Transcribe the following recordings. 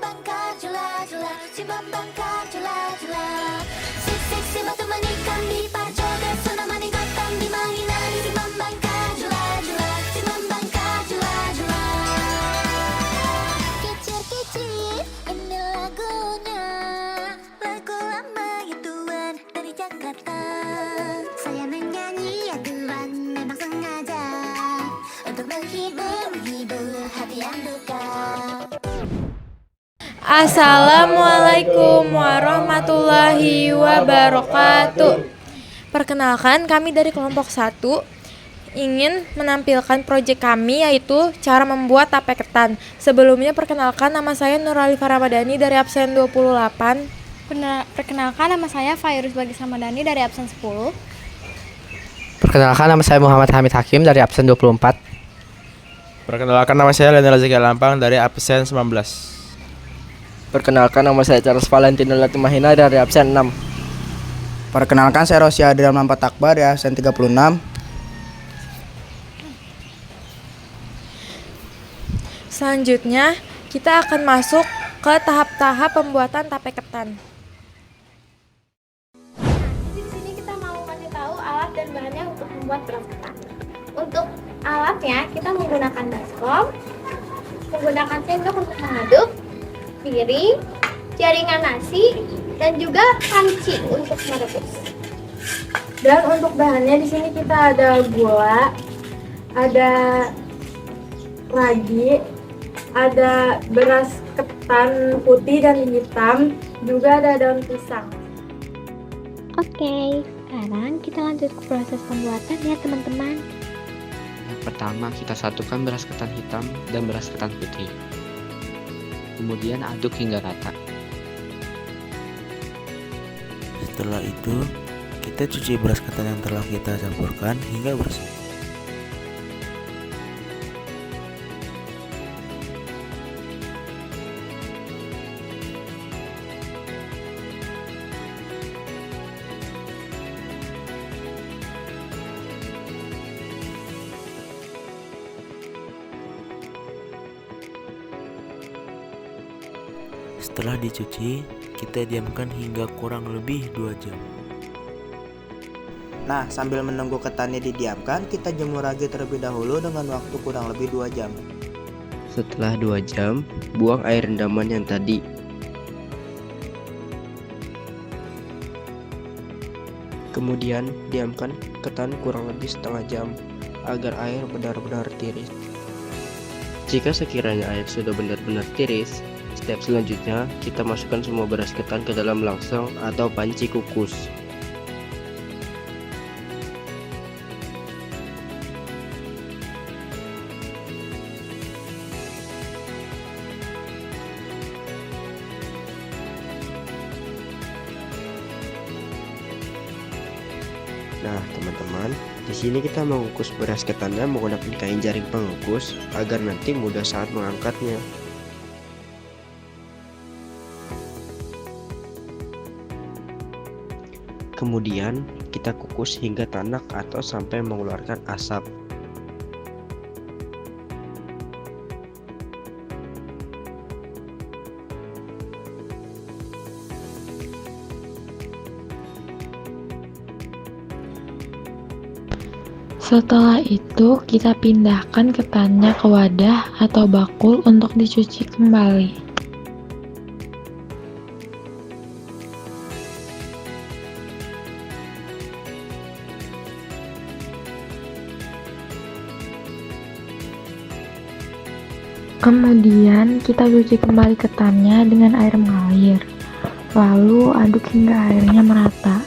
bangka jula-jula, simbang bangka jula-jula. Si batu menikam di parjoga, sona manigotam di mahinani, simbang bangka jula-jula, simbang bangka jula-jula. Kicir-kicir, ini lagunya, lagu lama ya Tuan dari Jakarta. Saya menyanyi ya Tuan memang sengaja untuk menghibur hati yang duka. Assalamualaikum warahmatullahi wabarakatuh. Perkenalkan, kami dari kelompok 1 ingin menampilkan proyek kami, yaitu cara membuat tape ketan. Sebelumnya perkenalkan, nama saya Nuralifa Ramadhani dari absen 28. Perkenalkan, nama saya Fairuz Bagis Ramadhani dari absen 10. Perkenalkan, nama saya Muhammad Hamid Hakim dari absen 24. Perkenalkan, nama saya Lena Zaki Lampang dari absen 19. Perkenalkan, nama saya Charles Valentino Latimahina dari absen 6. Perkenalkan, saya Rosia Adrian Mampat Akbar dari absen 36. Selanjutnya, kita akan masuk ke tahap-tahap pembuatan tape ketan. Di sini kita mau kasih tahu alat dan bahannya untuk membuat beras ketan. Untuk alatnya, kita menggunakan baskom, menggunakan sendok untuk mengaduk, piring, jaringan nasi, dan juga panci untuk merebus. Dan untuk bahannya di sini kita ada gula, ada ragi, ada beras ketan putih dan hitam, juga ada daun pisang. Oke, sekarang kita lanjut ke proses pembuatan ya teman-teman. Yang pertama, kita satukan beras ketan hitam dan beras ketan putih. Kemudian aduk hingga rata. Setelah itu, kita cuci beras ketan yang telah kita campurkan hingga bersih. Setelah dicuci, kita diamkan hingga kurang lebih 2 jam. Nah, sambil menunggu ketannya didiamkan, kita jemur ragi terlebih dahulu dengan waktu kurang lebih 2 jam. Setelah 2 jam, buang air rendaman yang tadi. Kemudian, diamkan ketan kurang lebih setengah jam agar air benar-benar tiris. Jika sekiranya air sudah benar-benar tiris, step selanjutnya, kita masukkan semua beras ketan ke dalam langsung atau panci kukus. Nah, teman-teman, di sini kita mengukus beras ketannya menggunakan kain jaring pengukus agar nanti mudah saat mengangkatnya. Kemudian kita kukus hingga tanak atau sampai mengeluarkan asap. Setelah itu kita pindahkan ketannya ke wadah atau bakul untuk dicuci kembali. Kemudian kita cuci kembali ketannya dengan air mengalir, lalu aduk hingga airnya merata.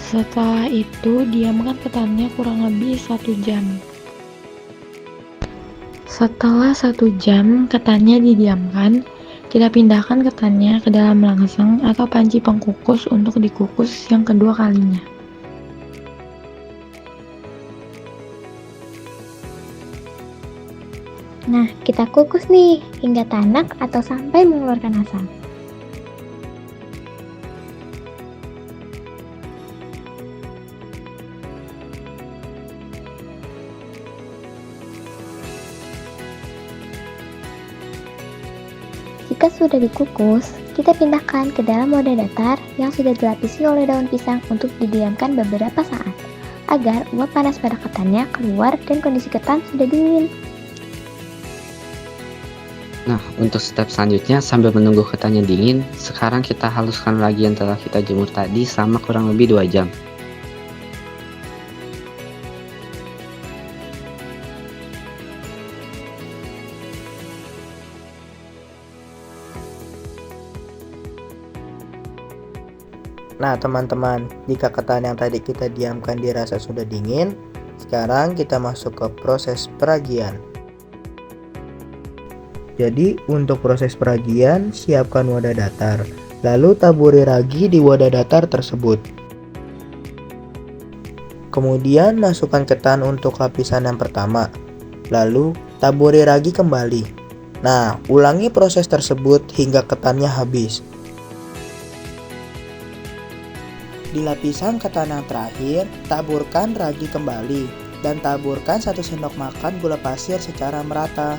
Setelah itu diamkan ketannya kurang lebih 1 jam. Setelah 1 jam ketannya didiamkan, kita pindahkan ketannya ke dalam langseng atau panci pengkukus untuk dikukus yang kedua kalinya. Nah, kita kukus nih hingga tanak atau sampai mengeluarkan asap. Jika sudah dikukus, kita pindahkan ke dalam wadah datar yang sudah dilapisi oleh daun pisang untuk didiamkan beberapa saat, agar uap panas pada ketannya keluar dan kondisi ketan sudah dingin. Nah, untuk step selanjutnya sambil menunggu ketannya dingin, sekarang kita haluskan lagi yang telah kita jemur tadi selama kurang lebih 2 jam. Nah teman-teman, jika ketan yang tadi kita diamkan dirasa sudah dingin, sekarang kita masuk ke proses peragian. Jadi untuk proses peragian, siapkan wadah datar, lalu taburi ragi di wadah datar tersebut. Kemudian masukkan ketan untuk lapisan yang pertama, lalu taburi ragi kembali. Nah, ulangi proses tersebut hingga ketannya habis. Di lapisan ketan yang terakhir, taburkan ragi kembali dan taburkan 1 sendok makan gula pasir secara merata.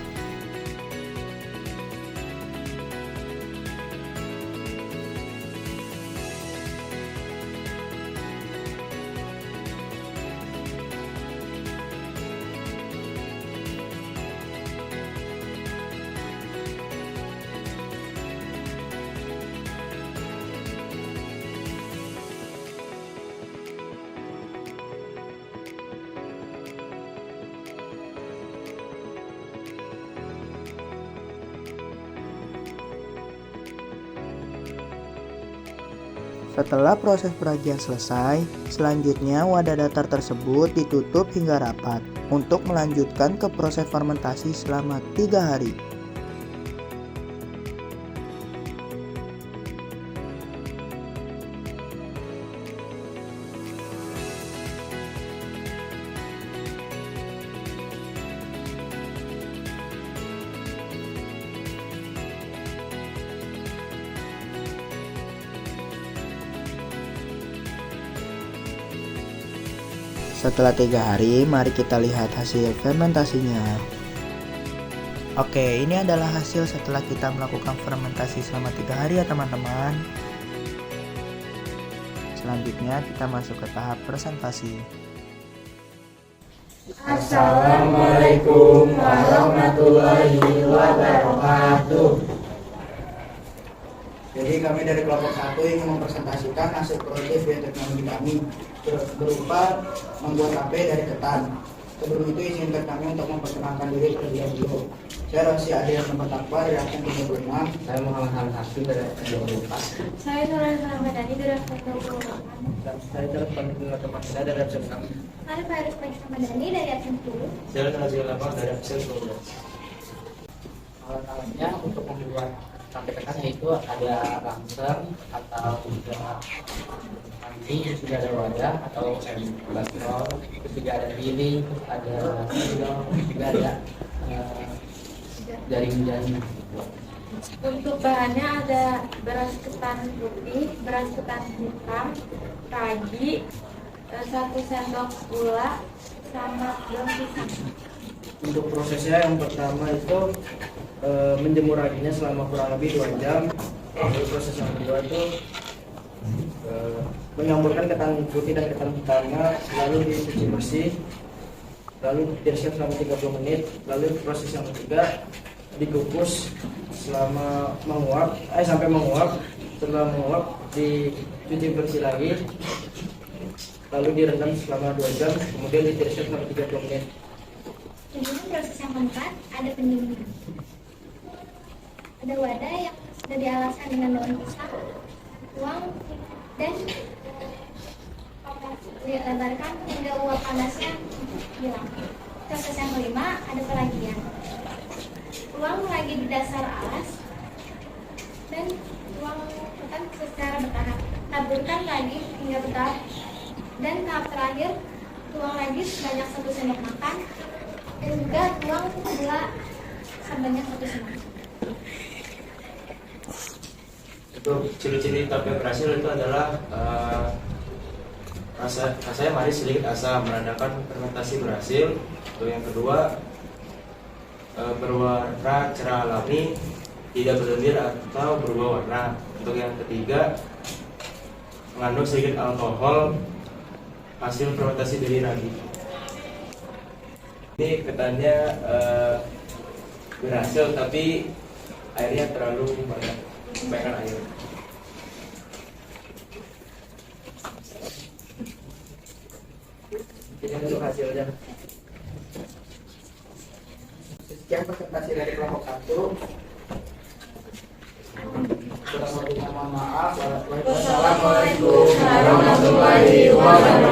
Setelah proses peragian selesai, selanjutnya wadah datar tersebut ditutup hingga rapat untuk melanjutkan ke proses fermentasi selama 3 hari. Setelah 3 hari, mari kita lihat hasil fermentasinya. Oke, ini adalah hasil setelah kita melakukan fermentasi selama 3 hari ya teman-teman. Selanjutnya kita masuk ke tahap presentasi. Assalamualaikum warahmatullahi wabarakatuh. Jadi kami dari kelompok 1 ingin mempresentasikan hasil proyek bioteknologi kami berupa membuat HP dari ketan. Sebelum itu izinkan kami untuk memperkenalkan diri terlebih dahulu. Saya Rosi Adrian Nomor Akbar dari absen 36. Saya Muhammad Hamid Hakim dari absen 24. Saya Nurul Ramadhani dari absen 28. Dan saya Jarod Panggil teman saya dari absen 6. Saya Faris Ramadhani dari absen 10. Saya Nazil Lapang dari absen 12. Alat-alatnya untuk membuat sampai ketan yaitu ada langseng atau juga nanti sudah ada wadah atau basketball, terus juga ada piring, terus ada juga ada jaring-jaring. Untuk bahannya ada beras ketan putih, beras ketan hitam, ragi, 1 sendok gula, sama daun pisang. Untuk prosesnya yang pertama itu menjemur raginya selama kurang lebih 2 jam. Lalu proses yang kedua itu menyampurkan ketan putih dan ketan hitamnya, lalu dicuci bersih, lalu diresep selama 30 menit. Lalu proses yang ketiga dikukus selama sampai menguap. Setelah menguap dicuci bersih lagi, lalu direndam selama 2 jam, kemudian diresep selama 30 menit. Kemudian proses yang keempat ada pendinginan. Ada wadah yang sudah dialaskan dengan daun pisang, tuang, dan dilebarkan hingga uap panasnya hilang. Proses yang kelima ada peragian. Tuang lagi di dasar alas dan tuang ketan secara bertahap. Taburkan lagi hingga bertahap. Dan tahap terakhir tuang lagi sebanyak 1 sendok makan dan juga tuang gula sebanyak 1 sendok. Untuk ciri-ciri tape berhasil itu adalah rasanya manis sedikit asam, menandakan fermentasi berhasil. Untuk yang kedua, berwarna cerah alami, tidak berlendir atau berubah warna. Untuk yang ketiga, mengandung sedikit alkohol hasil fermentasi dari ragi. Ini ketannya berhasil, tapi airnya terlalu banyak, kebanyakan air. Ini untuk hasilnya. Sekian presentasi dari kelompok 1. Kurang lebihnya mohon maaf. Wassalamualaikum warahmatullahi wabarakatuh.